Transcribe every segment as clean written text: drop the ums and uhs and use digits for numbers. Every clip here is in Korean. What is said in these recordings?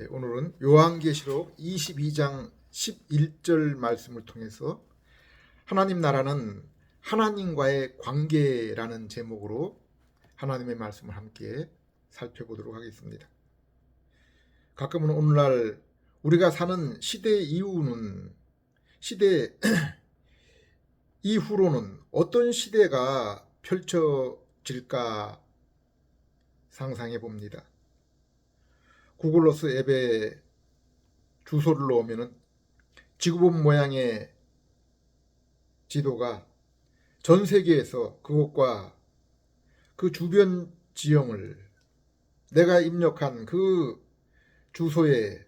오늘은 요한계시록 22장 11절 말씀을 통해서 하나님 나라는 하나님과의 관계라는 제목으로 하나님의 말씀을 함께 살펴보도록 하겠습니다. 가끔은 오늘날 우리가 사는 시대 이후로는 어떤 시대가 펼쳐질까 상상해 봅니다. 구글러스 앱에 주소를 넣으면 지구본 모양의 지도가 전 세계에서 그곳과 그 주변 지형을 내가 입력한 그 주소에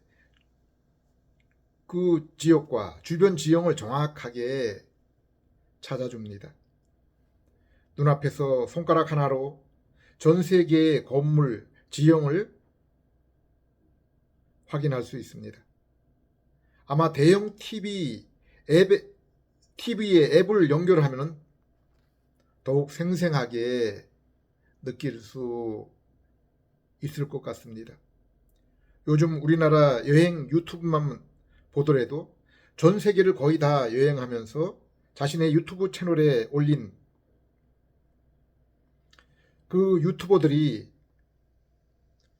그 지역과 주변 지형을 정확하게 찾아줍니다. 눈앞에서 손가락 하나로 전 세계의 건물 지형을 확인할 수 있습니다. 아마 대형 TV에 앱을 연결하면 더욱 생생하게 느낄 수 있을 것 같습니다. 요즘 우리나라 여행 유튜브만 보더라도 전 세계를 거의 다 여행하면서 자신의 유튜브 채널에 올린 그 유튜버들이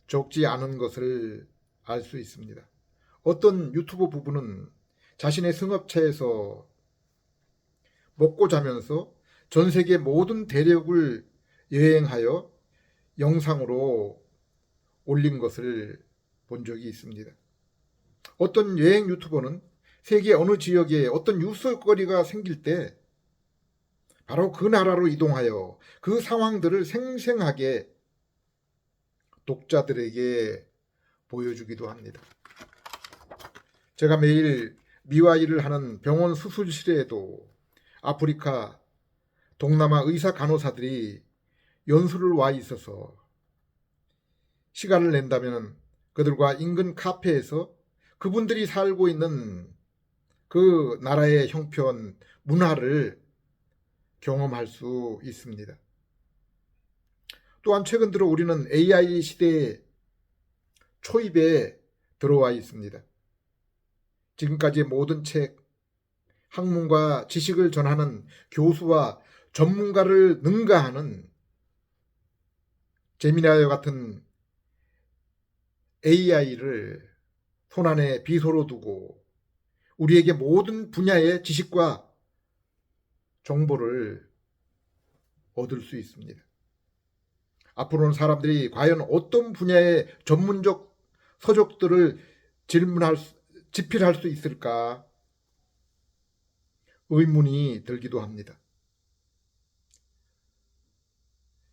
적지 않은 것을 알 수 있습니다. 어떤 유튜버 부부는 자신의 승합차에서 먹고 자면서 전 세계 모든 대륙을 여행하여 영상으로 올린 것을 본 적이 있습니다. 어떤 여행 유튜버는 세계 어느 지역에 어떤 뉴스거리가 생길 때 바로 그 나라로 이동하여 그 상황들을 생생하게 독자들에게 보여주기도 합니다. 제가 매일 미화일을 하는 병원 수술실에도 아프리카, 동남아 의사 간호사들이 연수를 와 있어서 시간을 낸다면 그들과 인근 카페에서 그분들이 살고 있는 그 나라의 형편, 문화를 경험할 수 있습니다. 또한 최근 들어 우리는 AI 시대의 초입에 들어와 있습니다. 지금까지 모든 책, 학문과 지식을 전하는 교수와 전문가를 능가하는 제미나이와 같은 AI를 손안에 비서로 두고 우리에게 모든 분야의 지식과 정보를 얻을 수 있습니다. 앞으로는 사람들이 과연 어떤 분야의 전문적 서적들을 집필할 수 있을까 의문이 들기도 합니다.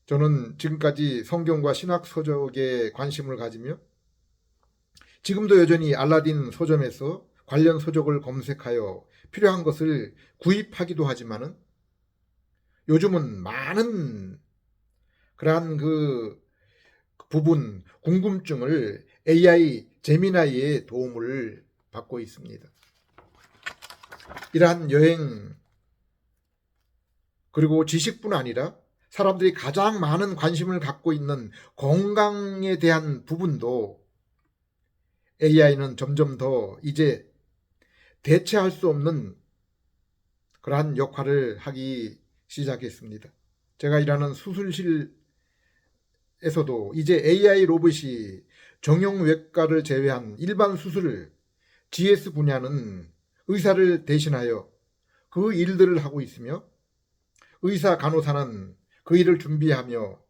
저는 지금까지 성경과 신학 서적에 관심을 가지며 지금도 여전히 알라딘 서점에서 관련 서적을 검색하여 필요한 것을 구입하기도 하지만은 요즘은 많은 그러한 그 부분 궁금증을 AI 제미나이의 도움을 받고 있습니다. 이러한 여행 그리고 지식뿐 아니라 사람들이 가장 많은 관심을 갖고 있는 건강에 대한 부분도 AI는 점점 더 이제 대체할 수 없는 그러한 역할을 하기 시작했습니다. 제가 일하는 수술실에서도 이제 AI 로봇이 정형외과를 제외한 일반 수술을 GS 분야는 의사를 대신하여 그 일들을 하고 있으며 의사 간호사는 그 일을 준비하며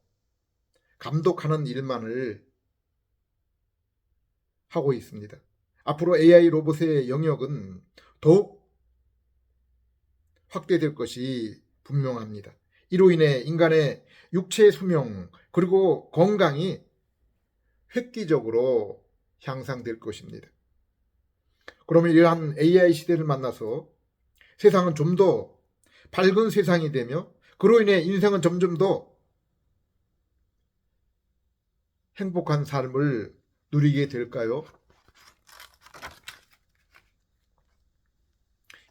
감독하는 일만을 하고 있습니다. 앞으로 AI 로봇의 영역은 더욱 확대될 것이 분명합니다. 이로 인해 인간의 육체의 수명 그리고 건강이 획기적으로 향상될 것입니다. 그러면 이러한 AI 시대를 만나서 세상은 좀 더 밝은 세상이 되며 그로 인해 인생은 점점 더 행복한 삶을 누리게 될까요?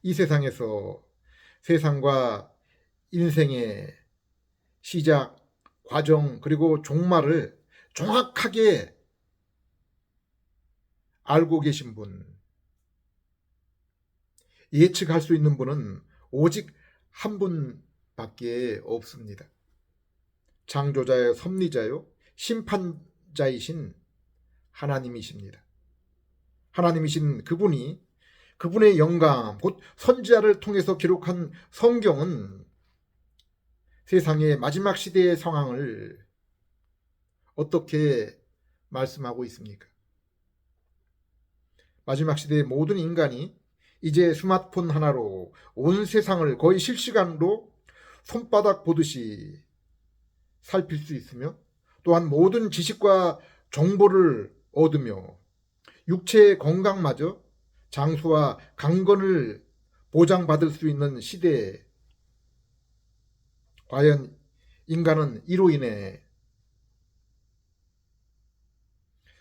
이 세상에서 세상과 인생의 시작, 과정 그리고 종말을 정확하게 알고 계신 분, 예측할 수 있는 분은 오직 한 분밖에 없습니다. 창조자요, 섭리자요, 심판자이신 하나님이십니다. 하나님이신 그분이 그분의 영감, 곧 선지자를 통해서 기록한 성경은 세상의 마지막 시대의 상황을 어떻게 말씀하고 있습니까? 마지막 시대의 모든 인간이 이제 스마트폰 하나로 온 세상을 거의 실시간으로 손바닥 보듯이 살필 수 있으며, 또한 모든 지식과 정보를 얻으며 육체의 건강마저 장수와 강건을 보장받을 수 있는 시대에 과연 인간은 이로 인해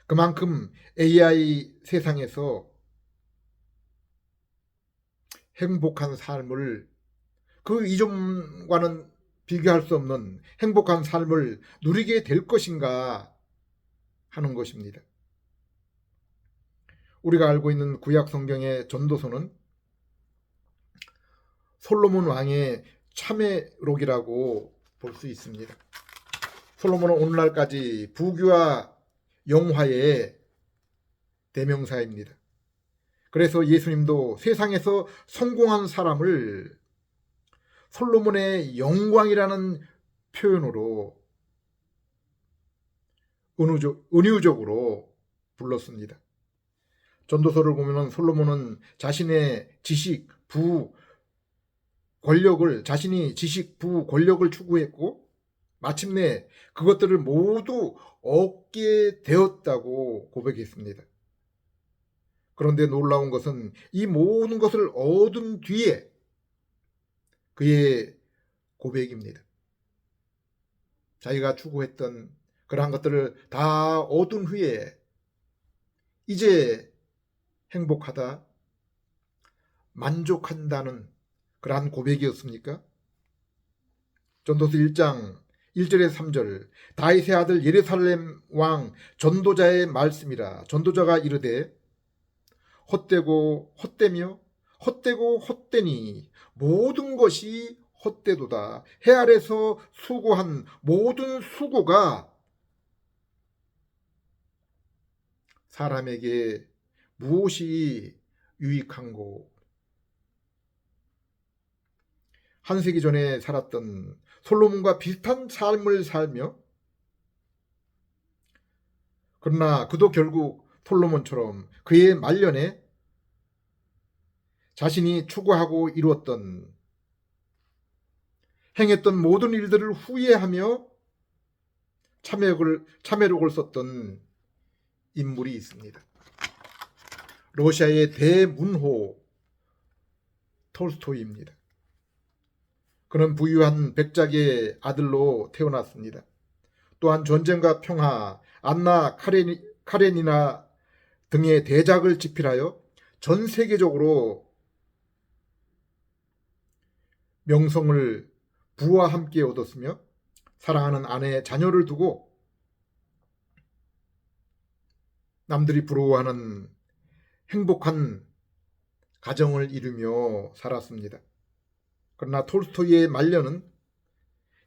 그만큼 AI 세상에서 행복한 삶을, 그 이전과는 비교할 수 없는 행복한 삶을 누리게 될 것인가 하는 것입니다. 우리가 알고 있는 구약 성경의 전도서는 솔로몬 왕의 참회록이라고 볼 수 있습니다. 솔로몬은 오늘날까지 부귀와 영화의 대명사입니다. 그래서 예수님도 세상에서 성공한 사람을 솔로몬의 영광이라는 표현으로 은유적으로 불렀습니다. 전도서를 보면 솔로몬은 자신의 지식, 자신이 지식, 권력을 추구했고 마침내 그것들을 모두 얻게 되었다고 고백했습니다. 그런데 놀라운 것은 이 모든 것을 얻은 뒤에 그의 고백입니다. 자기가 추구했던 그러한 것들을 다 얻은 후에 이제 행복하다, 만족한다는 그러한 고백이었습니까? 전도서 1장 1절에서 3절, 다윗의 아들 예루살렘 왕 전도자의 말씀이라. 전도자가 이르되 헛되고 헛되며 헛되고 헛되니 모든 것이 헛되도다. 해 아래서 수고한 모든 수고가 사람에게 무엇이 유익한고. 한 세기 전에 살았던 솔로몬과 비슷한 삶을 살며, 그러나 그도 결국 솔로몬처럼 그의 말년에 자신이 추구하고 이루었던, 행했던 모든 일들을 후회하며 참회록을 썼던 인물이 있습니다. 러시아의 대문호 톨스토이입니다. 그는 부유한 백작의 아들로 태어났습니다. 또한 전쟁과 평화, 안나 카레니나 등의 대작을 집필하여 전 세계적으로 명성을 부와 함께 얻었으며, 사랑하는 아내, 자녀를 두고 남들이 부러워하는 행복한 가정을 이루며 살았습니다. 그러나 톨스토이의 말년은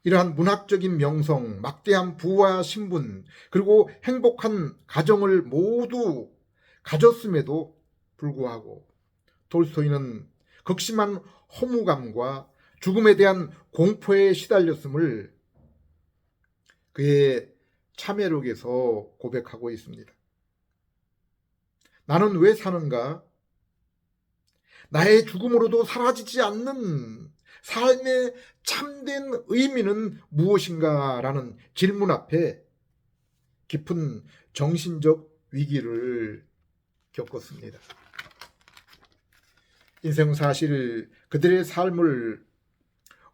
이러한 문학적인 명성, 막대한 부와 신분, 그리고 행복한 가정을 모두 가졌음에도 불구하고 톨스토이는 극심한 허무감과 죽음에 대한 공포에 시달렸음을 그의 참회록에서 고백하고 있습니다. 나는 왜 사는가? 나의 죽음으로도 사라지지 않는 삶의 참된 의미는 무엇인가? 라는 질문 앞에 깊은 정신적 위기를 겪었습니다. 인생 사실 그들의 삶을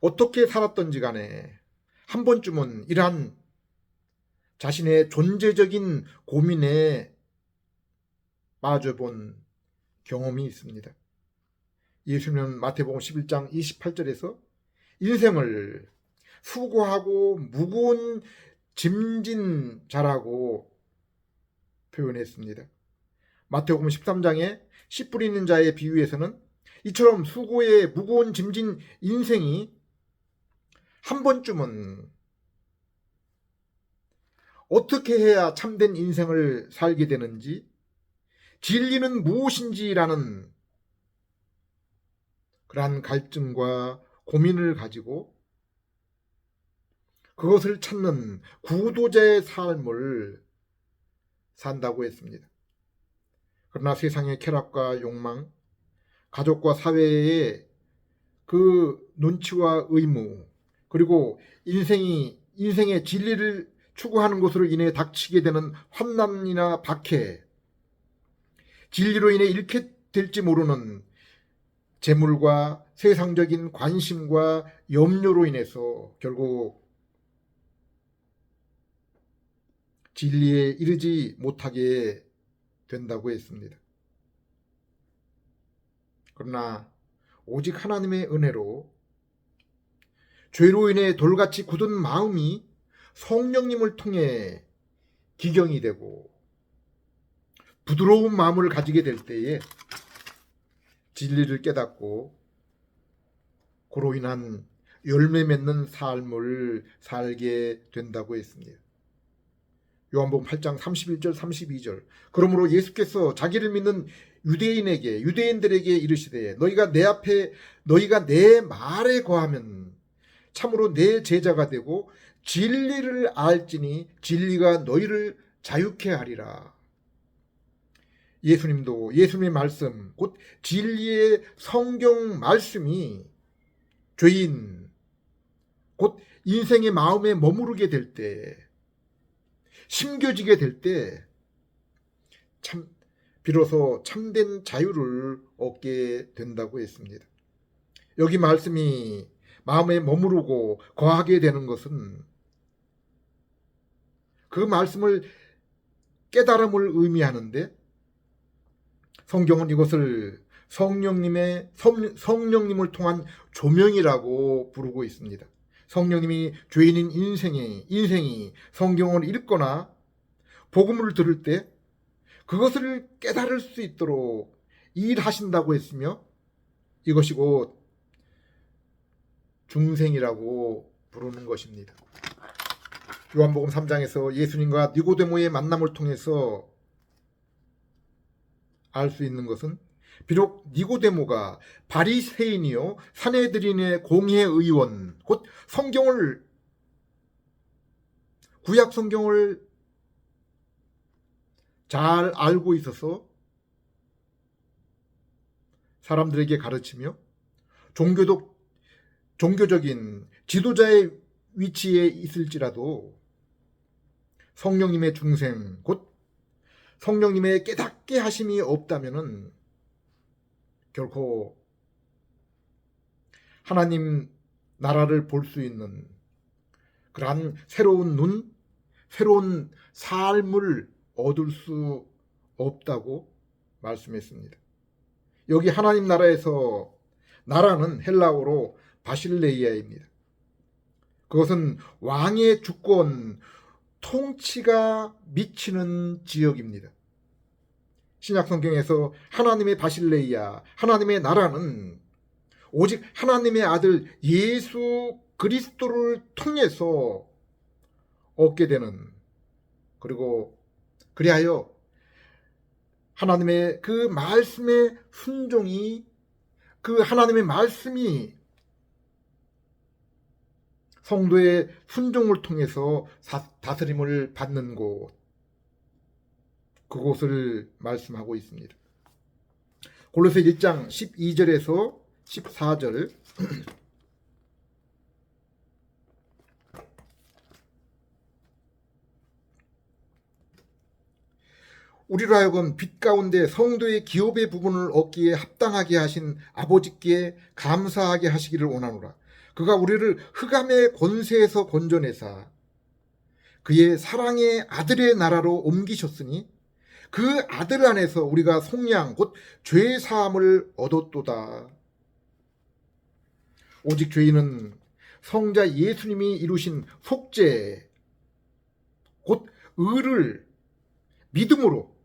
어떻게 살았던지 간에 한 번쯤은 이러한 자신의 존재적인 고민에 빠져본 경험이 있습니다. 예수님은 마태복음 11장 28절에서 인생을 수고하고 무거운 짐진 자라고 표현했습니다. 마태복음 13장에 씨 뿌리는 자의 비유에서는 이처럼 수고에 무거운 짐진 인생이 한 번쯤은 어떻게 해야 참된 인생을 살게 되는지, 진리는 무엇인지라는 그러한 갈증과 고민을 가지고 그것을 찾는 구도자의 삶을 산다고 했습니다. 그러나 세상의 쾌락과 욕망, 가족과 사회의 그 눈치와 의무, 그리고 인생의 진리를 추구하는 것으로 인해 닥치게 되는 환난이나 박해, 진리로 인해 잃게 될지 모르는 재물과 세상적인 관심과 염려로 인해서 결국 진리에 이르지 못하게 된다고 했습니다. 그러나 오직 하나님의 은혜로 죄로 인해 돌같이 굳은 마음이 성령님을 통해 기경이 되고 부드러운 마음을 가지게 될 때에 진리를 깨닫고 그로 인한 열매 맺는 삶을 살게 된다고 했습니다. 요한복음 8장 31절 32절. 그러므로 예수께서 자기를 믿는 유대인들에게 이르시되 너희가 내 말에 거하면 참으로 내 제자가 되고 진리를 알지니 진리가 너희를 자유케 하리라. 예수님의 말씀, 곧 진리의 성경 말씀이 죄인, 곧 인생의 마음에 머무르게 될 때, 심겨지게 될 때, 비로소 참된 자유를 얻게 된다고 했습니다. 여기 말씀이 마음에 머무르고 거하게 되는 것은 그 말씀을 깨달음을 의미하는데, 성경은 이것을 성령님을 통한 조명이라고 부르고 있습니다. 성령님이 죄인인 인생이 성경을 읽거나 복음을 들을 때 그것을 깨달을 수 있도록 일하신다고 했으며, 이것이 곧 중생이라고 부르는 것입니다. 요한복음 3장에서 예수님과 니고데모의 만남을 통해서 알 수 있는 것은 비록 니고데모가 바리새인이요 산헤드린의 공회의원, 곧 구약 성경을 잘 알고 있어서 사람들에게 가르치며 종교적인 지도자의 위치에 있을지라도 성령님의 중생, 곧 성령님의 깨닫게 하심이 없다면은 결코 하나님 나라를 볼 수 있는 그러한 새로운 삶을 얻을 수 없다고 말씀했습니다. 여기 하나님 나라에서 나라는 헬라어로 바실레이아입니다. 그것은 왕의 주권, 통치가 미치는 지역입니다. 신약 성경에서 하나님의 바실레이아, 하나님의 나라는 오직 하나님의 아들 예수 그리스도를 통해서 얻게 되는, 그리고 그리하여 하나님의 그 말씀의 순종이, 그 하나님의 말씀이 성도의 순종을 통해서 다스림을 받는 곳, 그곳을 말씀하고 있습니다. 골로새 1장 12절에서 14절. 우리로 하여금 빛 가운데 성도의 기업의 부분을 얻기에 합당하게 하신 아버지께 감사하게 하시기를 원하노라. 그가 우리를 흑암의 권세에서 건져내사 그의 사랑의 아들의 나라로 옮기셨으니 그 아들 안에서 우리가 속량 곧 죄 사함을 얻었도다. 오직 죄인은 성자 예수님이 이루신 속죄 곧 의를 믿음으로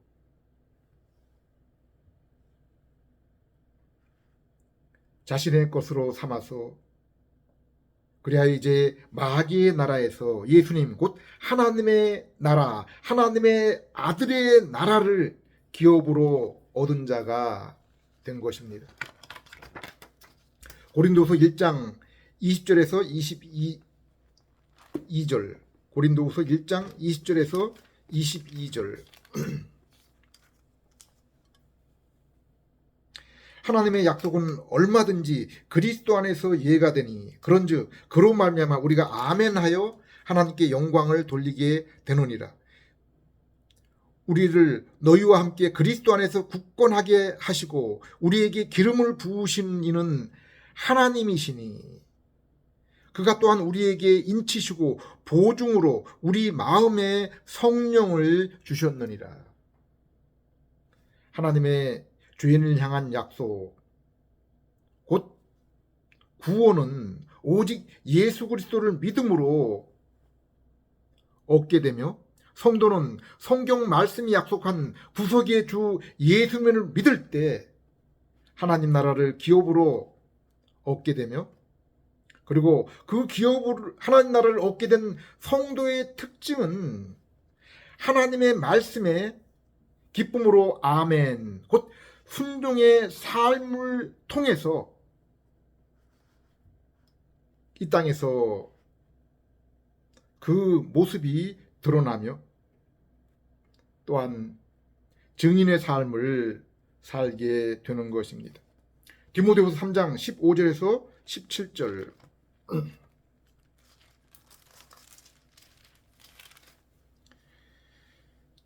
자신의 것으로 삼아서 그래야 이제 마귀의 나라에서 예수님 곧 하나님의 나라, 하나님의 아들의 나라를 기업으로 얻은 자가 된 것입니다. 고린도후서 1장 20절에서 22절, 고린도후서 1장 20절에서 22절. 하나님의 약속은 얼마든지 그리스도 안에서 이해가 되니 그런즉 그로 말미암아 우리가 아멘하여 하나님께 영광을 돌리게 되느니라. 우리를 너희와 함께 그리스도 안에서 굳건하게 하시고 우리에게 기름을 부으신 이는 하나님이시니 그가 또한 우리에게 인치시고 보증으로 우리 마음에 성령을 주셨느니라. 하나님의 죄인을 향한 약속, 곧 구원은 오직 예수 그리스도를 믿음으로 얻게 되며 성도는 성경 말씀이 약속한 구속의 주 예수님을 믿을 때 하나님 나라를 기업으로 얻게 되며 그리고 그 기업으로 하나님 나라를 얻게 된 성도의 특징은 하나님의 말씀에 기쁨으로 아멘, 곧 순종의 삶을 통해서 이 땅에서 그 모습이 드러나며 또한 증인의 삶을 살게 되는 것입니다. 디모데후서 3장 15절에서 17절.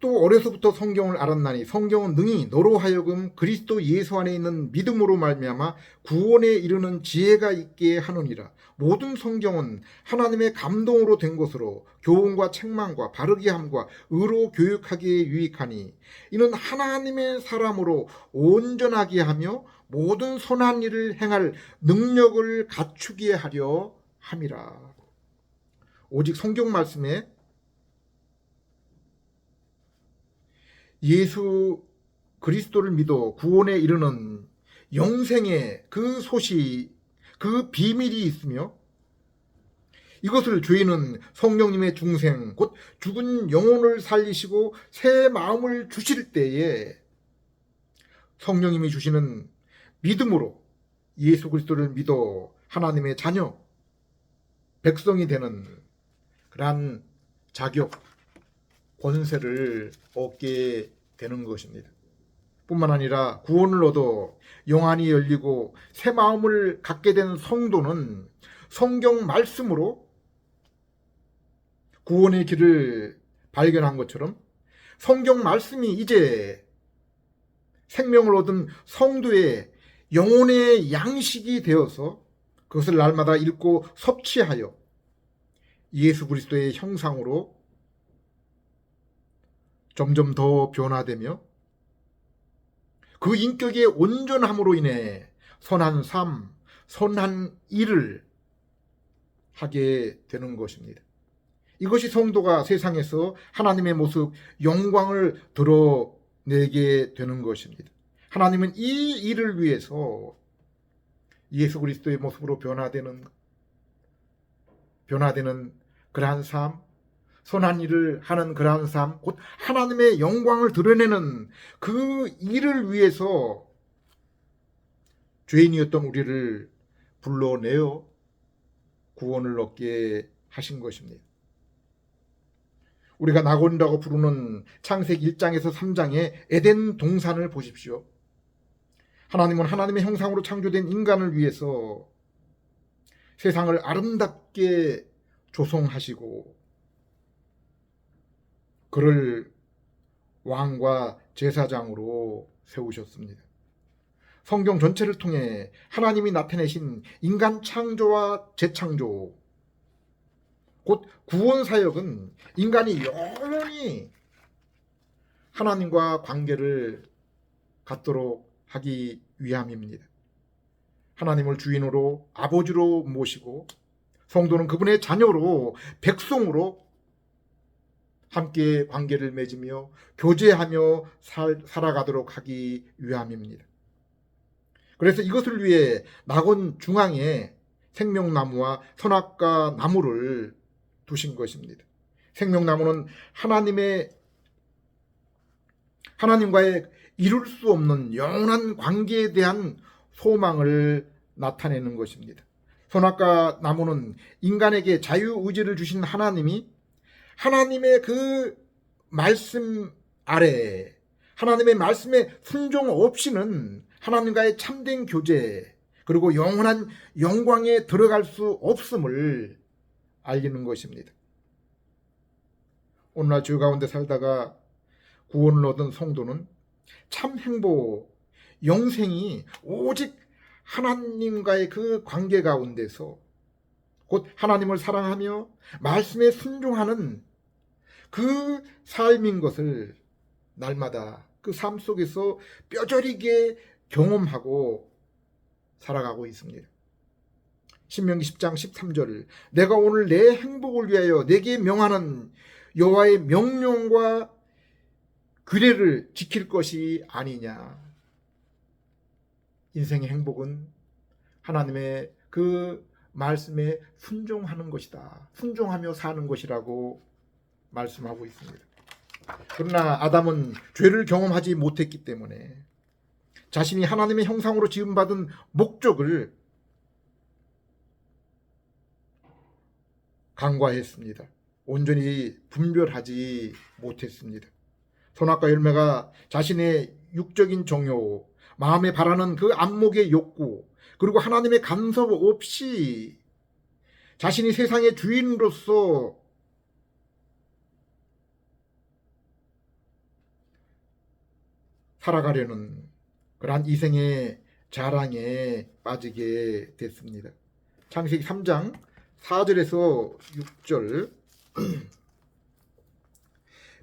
또 어려서부터 성경을 알았나니 성경은 능히 너로 하여금 그리스도 예수 안에 있는 믿음으로 말미암아 구원에 이르는 지혜가 있게 하느니라. 모든 성경은 하나님의 감동으로 된 것으로 교훈과 책망과 바르게 함과 의로 교육하기에 유익하니 이는 하나님의 사람으로 온전하게 하며 모든 선한 일을 행할 능력을 갖추게 하려 함이라. 오직 성경 말씀에 예수 그리스도를 믿어 구원에 이르는 영생의 그 소식, 그 비밀이 있으며 이것을 죄인은 성령님의 중생, 곧 죽은 영혼을 살리시고 새 마음을 주실 때에 성령님이 주시는 믿음으로 예수 그리스도를 믿어 하나님의 자녀, 백성이 되는 그러한 자격, 권세를 얻게 되는 것입니다. 뿐만 아니라 구원을 얻어 영안이 열리고 새 마음을 갖게 된 성도는 성경 말씀으로 구원의 길을 발견한 것처럼 성경 말씀이 이제 생명을 얻은 성도의 영혼의 양식이 되어서 그것을 날마다 읽고 섭취하여 예수 그리스도의 형상으로 점점 더 변화되며 그 인격의 온전함으로 인해 선한 삶, 선한 일을 하게 되는 것입니다. 이것이 성도가 세상에서 하나님의 모습, 영광을 드러내게 되는 것입니다. 하나님은 이 일을 위해서 예수 그리스도의 모습으로 변화되는 그러한 삶, 선한 일을 하는 그러한 삶, 곧 하나님의 영광을 드러내는 그 일을 위해서 죄인이었던 우리를 불러내어 구원을 얻게 하신 것입니다. 우리가 낙원이라고 부르는 창세기 1장에서 3장의 에덴 동산을 보십시오. 하나님은 하나님의 형상으로 창조된 인간을 위해서 세상을 아름답게 조성하시고 그를 왕과 제사장으로 세우셨습니다. 성경 전체를 통해 하나님이 나타내신 인간 창조와 재창조, 곧 구원 사역은 인간이 영원히 하나님과 관계를 갖도록 하기 위함입니다. 하나님을 주인으로 아버지로 모시고 성도는 그분의 자녀로 백성으로 함께 관계를 맺으며 교제하며 살아가도록 하기 위함입니다. 그래서 이것을 위해 낙원 중앙에 생명나무와 선악과 나무를 두신 것입니다. 생명나무는 하나님과의 이룰 수 없는 영원한 관계에 대한 소망을 나타내는 것입니다. 선악과 나무는 인간에게 자유의지를 주신 하나님이 하나님의 그 말씀 아래, 하나님의 말씀에 순종 없이는 하나님과의 참된 교제, 그리고 영원한 영광에 들어갈 수 없음을 알리는 것입니다. 오늘날 주 가운데 살다가 구원을 얻은 성도는 참 행복, 영생이 오직 하나님과의 그 관계 가운데서, 곧 하나님을 사랑하며 말씀에 순종하는 그 삶인 것을 날마다 그 삶 속에서 뼈저리게 경험하고 살아가고 있습니다. 신명기 10장 13절, 내가 오늘 내 행복을 위하여 내게 명하는 여호와의 명령과 규례를 지킬 것이 아니냐. 인생의 행복은 하나님의 그 말씀에 순종하는 것이다. 순종하며 사는 것이라고 말씀하고 있습니다. 그러나 아담은 죄를 경험하지 못했기 때문에 자신이 하나님의 형상으로 지음받은 목적을 간과했습니다. 온전히 분별하지 못했습니다. 선악과 열매가 자신의 육적인 정욕, 마음에 바라는 그 안목의 욕구, 그리고 하나님의 간섭 없이 자신이 세상의 주인으로서 살아가려는 그러한 이생의 자랑에 빠지게 됐습니다. 창세기 3장 4절에서 6절,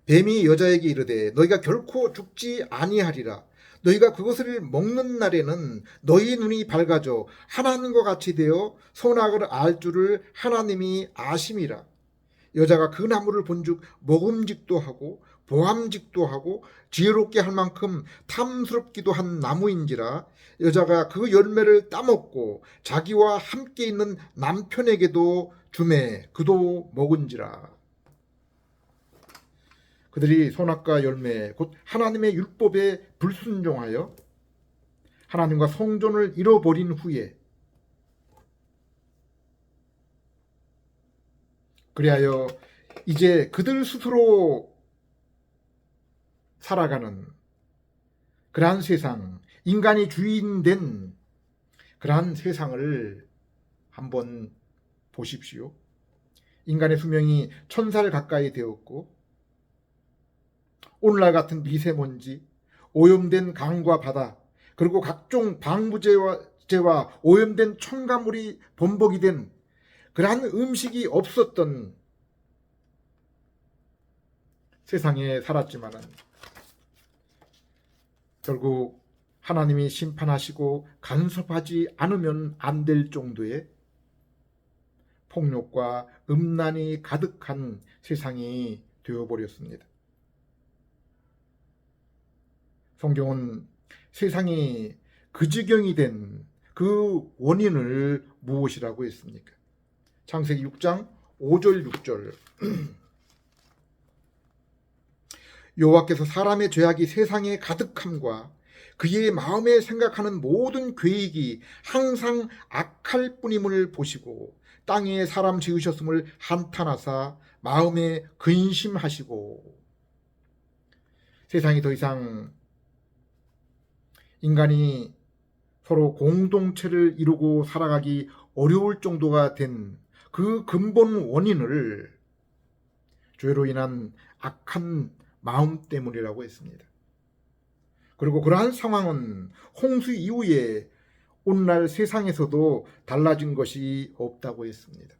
뱀이 여자에게 이르되 너희가 결코 죽지 아니하리라. 너희가 그것을 먹는 날에는 너희 눈이 밝아져 하나님과 같이 되어 선악을 알 줄을 하나님이 아심이라. 여자가 그 나무를 본즉 먹음직도 하고 보암직도 하고 지혜롭게 할 만큼 탐스럽기도 한 나무인지라. 여자가 그 열매를 따먹고 자기와 함께 있는 남편에게도 주매 그도 먹은지라. 그들이 선악과 열매 곧 하나님의 율법에 불순종하여 하나님과 성전을 잃어버린 후에, 그리하여 이제 그들 스스로 살아가는 그러한 세상, 인간이 주인된 그러한 세상을 한번 보십시오. 인간의 수명이 1000살 가까이 되었고, 오늘날 같은 미세먼지, 오염된 강과 바다, 그리고 각종 방부제와 오염된 첨가물이 범벅이 된 그러한 음식이 없었던 세상에 살았지만은 결국 하나님이 심판하시고 간섭하지 않으면 안 될 정도의 폭력과 음란이 가득한 세상이 되어버렸습니다. 성경은 세상이 그 지경이 된 그 원인을 무엇이라고 했습니까? 창세기 6장 5절 6절, 여호와께서 사람의 죄악이 세상에 가득함과 그의 마음에 생각하는 모든 계획이 항상 악할 뿐임을 보시고 땅 위에 사람 지으셨음을 한탄하사 마음에 근심하시고. 세상이 더 이상 인간이 서로 공동체를 이루고 살아가기 어려울 정도가 된 그 근본 원인을 죄로 인한 악한 마음 때문이라고 했습니다. 그리고 그러한 상황은 홍수 이후에 오늘날 세상에서도 달라진 것이 없다고 했습니다.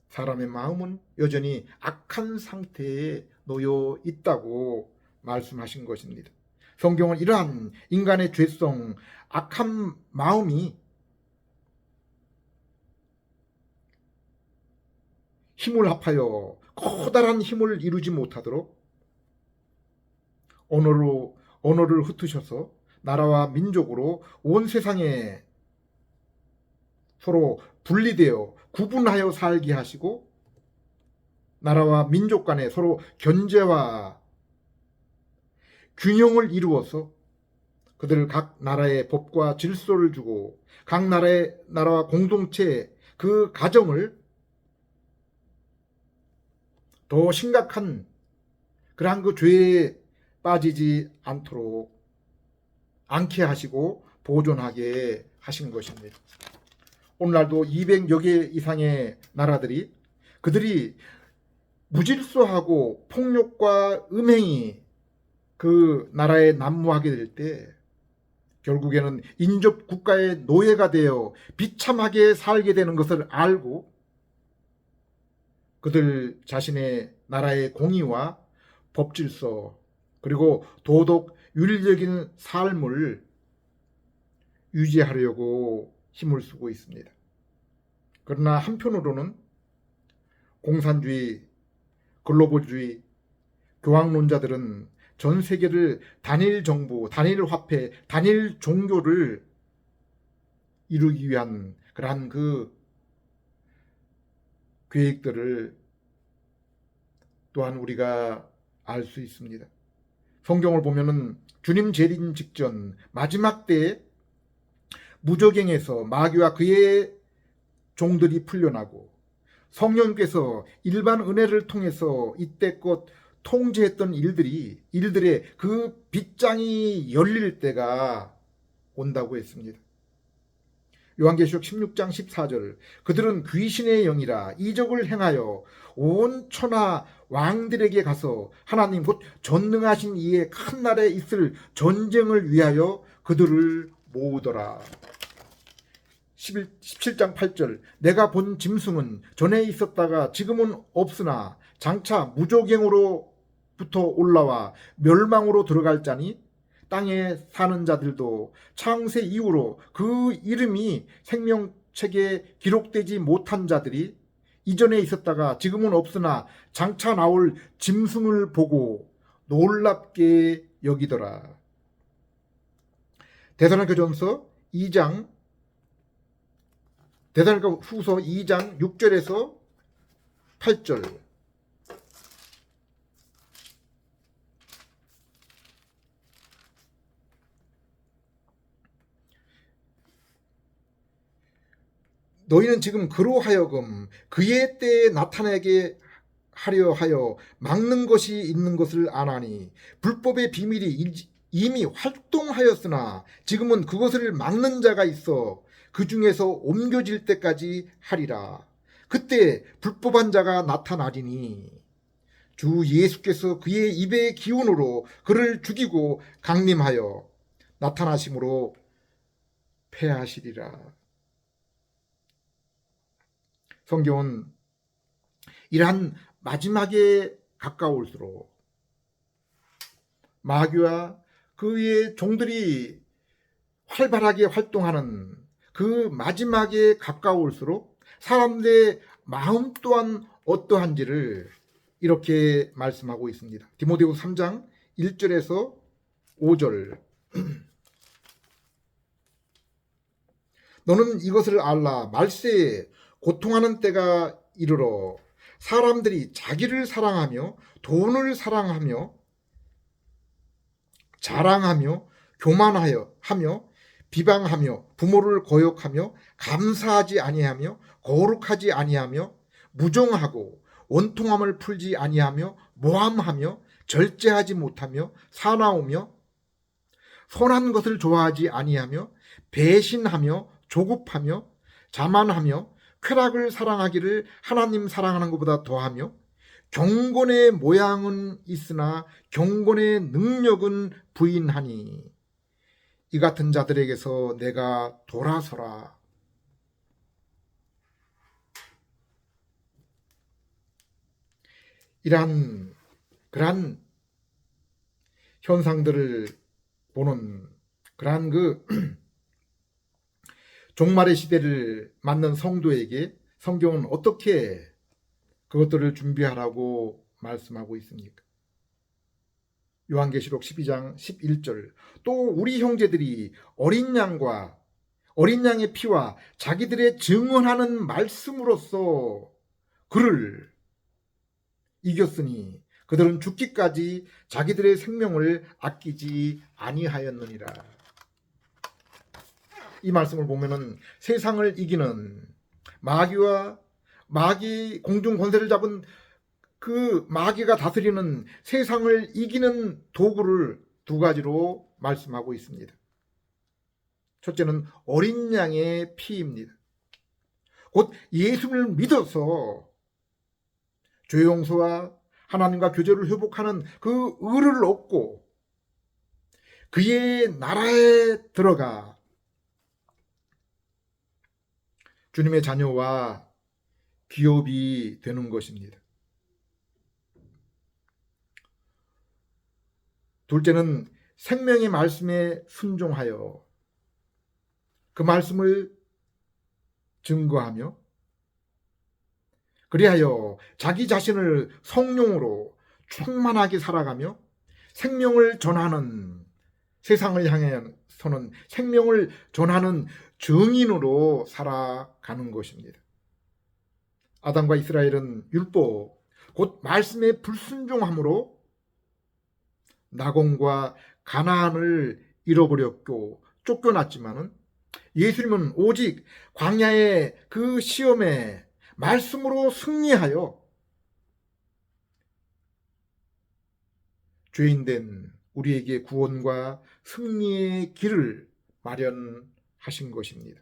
사람의 마음은 여전히 악한 상태에 놓여 있다고 말씀하신 것입니다. 성경은 이러한 인간의 죄성, 악한 마음이 힘을 합하여 커다란 힘을 이루지 못하도록 언어로 언어를 흩으셔서 나라와 민족으로 온 세상에 서로 분리되어 구분하여 살게 하시고 나라와 민족 간에 서로 견제와 균형을 이루어서 그들 각 나라의 법과 질서를 주고 각 나라와 공동체 그 가정을 더 심각한 그러한 그 죄에 빠지지 않게 하시고 보존하게 하신 것입니다. 오늘날도 200여 개 이상의 나라들이 그들이 무질서하고 폭력과 음행이 그 나라에 난무하게 될 때 결국에는 인접 국가의 노예가 되어 비참하게 살게 되는 것을 알고 그들 자신의 나라의 공의와 법질서 그리고 도덕 윤리적인 삶을 유지하려고 힘을 쓰고 있습니다. 그러나 한편으로는 공산주의, 글로벌주의, 교황론자들은 전 세계를 단일 정부, 단일 화폐, 단일 종교를 이루기 위한 그러한 그 계획들을 또한 우리가 알 수 있습니다. 성경을 보면은 주님 재림 직전 마지막 때에 무저갱에서 마귀와 그의 종들이 풀려나고 성령께서 일반 은혜를 통해서 이때껏 통제했던 일들의 그 빗장이 열릴 때가 온다고 했습니다. 요한계시록 16장 14절 그들은 귀신의 영이라 이적을 행하여 온 천하 왕들에게 가서 하나님 곧 전능하신 이의 큰 날에 있을 전쟁을 위하여 그들을 모으더라. 17장 8절 내가 본 짐승은 전에 있었다가 지금은 없으나 장차 무저갱으로부터 올라와 멸망으로 들어갈 자니 땅에 사는 자들도 창세 이후로 그 이름이 생명책에 기록되지 못한 자들이 이전에 있었다가 지금은 없으나 장차 나올 짐승을 보고 놀랍게 여기더라. 데살로니가후서 2장 6절에서 8절 너희는 지금 그로 하여금 그의 때에 나타나게 하려 하여 막는 것이 있는 것을 아나니 불법의 비밀이 이미 활동하였으나 지금은 그것을 막는 자가 있어 그 중에서 옮겨질 때까지 하리라. 그때 불법한 자가 나타나리니 주 예수께서 그의 입의 기운으로 그를 죽이고 강림하여 나타나심으로 패하시리라. 성경은 이러한 마지막에 가까울수록 마귀와 그의 종들이 활발하게 활동하는 그 마지막에 가까울수록 사람들의 마음 또한 어떠한지를 이렇게 말씀하고 있습니다. 디모데후서 3장 1절에서 5절 너는 이것을 알라 말세에 고통하는 때가 이르러 사람들이 자기를 사랑하며 돈을 사랑하며 자랑하며 교만하여 비방하며 부모를 거역하며 감사하지 아니하며 거룩하지 아니하며 무정하고 원통함을 풀지 아니하며 모함하며 절제하지 못하며 사나우며 선한 것을 좋아하지 아니하며 배신하며 조급하며 자만하며 쾌락을 사랑하기를 하나님 사랑하는 것보다 더하며 경건의 모양은 있으나 경건의 능력은 부인하니 이 같은 자들에게서 내가 돌아서라. 이러한 그러한 현상들을 보는 그러한 그 종말의 시대를 맞는 성도에게 성경은 어떻게 그것들을 준비하라고 말씀하고 있습니까? 요한계시록 12장 11절. 또 우리 형제들이 어린 양의 피와 자기들의 증언하는 말씀으로써 그를 이겼으니 그들은 죽기까지 자기들의 생명을 아끼지 아니하였느니라. 이 말씀을 보면은 세상을 이기는 마귀 공중 권세를 잡은 그 마귀가 다스리는 세상을 이기는 도구를 두 가지로 말씀하고 있습니다. 첫째는 어린 양의 피입니다. 곧 예수를 믿어서 죄 용서와 하나님과 교제를 회복하는 그 의를 얻고 그의 나라에 들어가 주님의 자녀와 기업이 되는 것입니다. 둘째는 생명의 말씀에 순종하여 그 말씀을 증거하며 그리하여 자기 자신을 성령으로 충만하게 살아가며 생명을 전하는, 세상을 향해서는 생명을 전하는 증인으로 살아가는 것입니다. 아담과 이스라엘은 율법, 곧 말씀에 불순종함으로 나공과 가나안을 잃어버렸고 쫓겨났지만은 예수님은 오직 광야의 그 시험에 말씀으로 승리하여 죄인된 우리에게 구원과 승리의 길을 마련하신 것입니다.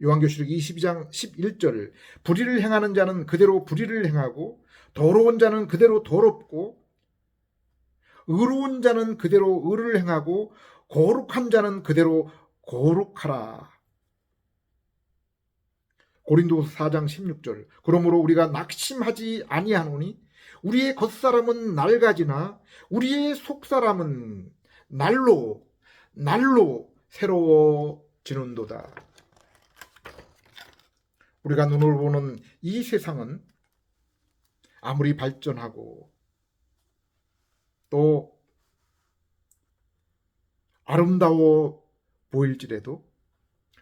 요한계시록 22장 11절. 불의를 행하는 자는 그대로 불의를 행하고 더러운 자는 그대로 더럽고 의로운 자는 그대로 의를 행하고 거룩한 자는 그대로 거룩하라. 고린도서 4장 16절. 그러므로 우리가 낙심하지 아니하노니 우리의 겉사람은 낡아지나 우리의 속사람은 날로 새로워지는도다. 우리가 눈으로 보는 이 세상은 아무리 발전하고 또 아름다워 보일지라도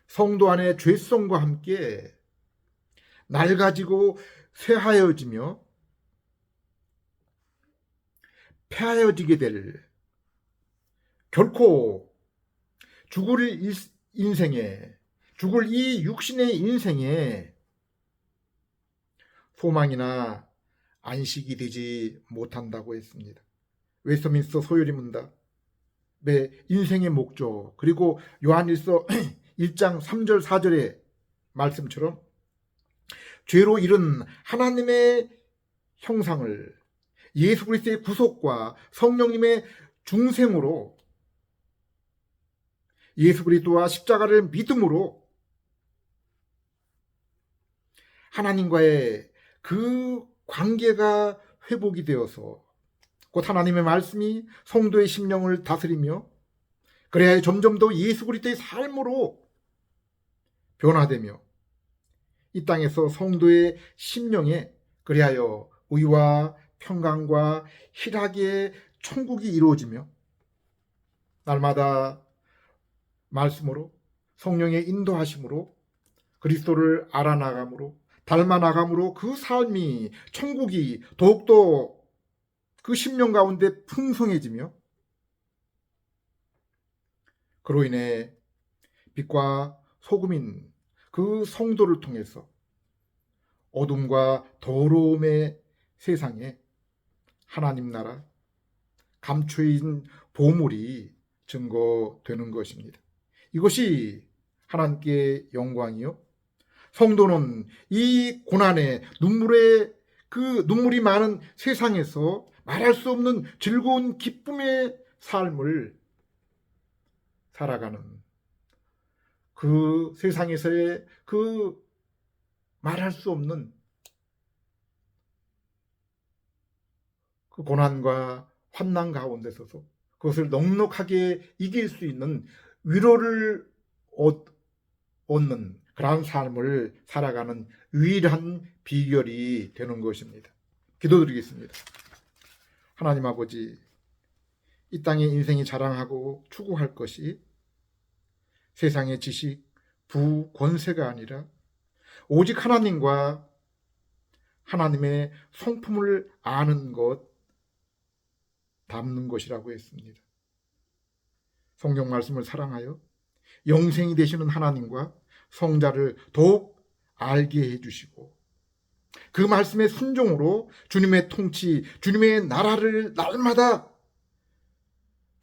성도 안에 죄성과 함께 낡아지고 쇠하여지며 폐하여지게 될, 결코 죽을 이 육신의 인생에 소망이나 안식이 되지 못한다고 했습니다. 웨스트민스터 소요리 문답, 인생의 목적, 그리고 요한일서 1장 3절 4절의 말씀처럼 죄로 잃은 하나님의 형상을 예수 그리스도의 구속과 성령님의 중생으로 예수 그리스도와 십자가를 믿음으로 하나님과의 그 관계가 회복이 되어서 곧 하나님의 말씀이 성도의 심령을 다스리며 그래야 점점 더 예수 그리스도의 삶으로 변화되며 이 땅에서 성도의 심령에 그리하여 의와 평강과 희락의 천국이 이루어지며 날마다 말씀으로 성령의 인도하심으로 그리스도를 알아나감으로 닮아나감으로 그 삶이 천국이 더욱더 그 심령 가운데 풍성해지며 그로 인해 빛과 소금인 그 성도를 통해서 어둠과 더러움의 세상에 하나님 나라 감추인 보물이 증거되는 것입니다. 이것이 하나님께 영광이요, 성도는 이 고난의 눈물이 많은 세상에서 말할 수 없는 즐거운 기쁨의 삶을 살아가는 그 세상에서의 그 말할 수 없는 그 고난과 환난 가운데 서서 그것을 넉넉하게 이길 수 있는 위로를 얻는 그러한 삶을 살아가는 유일한 비결이 되는 것입니다. 기도드리겠습니다. 하나님 아버지, 이 땅의 인생이 자랑하고 추구할 것이 세상의 지식, 부, 권세가 아니라 오직 하나님과 하나님의 성품을 아는 것, 담는 것이라고 했습니다. 성경 말씀을 사랑하여 영생이 되시는 하나님과 성자를 더욱 알게 해주시고 그 말씀의 순종으로 주님의 통치, 주님의 나라를 날마다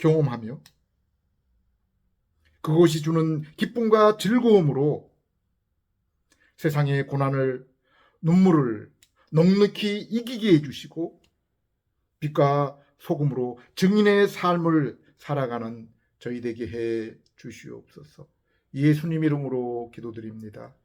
경험하며 그것이 주는 기쁨과 즐거움으로 세상의 고난을, 눈물을 넉넉히 이기게 해주시고 빛과 소금으로 증인의 삶을 살아가는 저희 되게 해 주시옵소서. 예수님 이름으로 기도드립니다.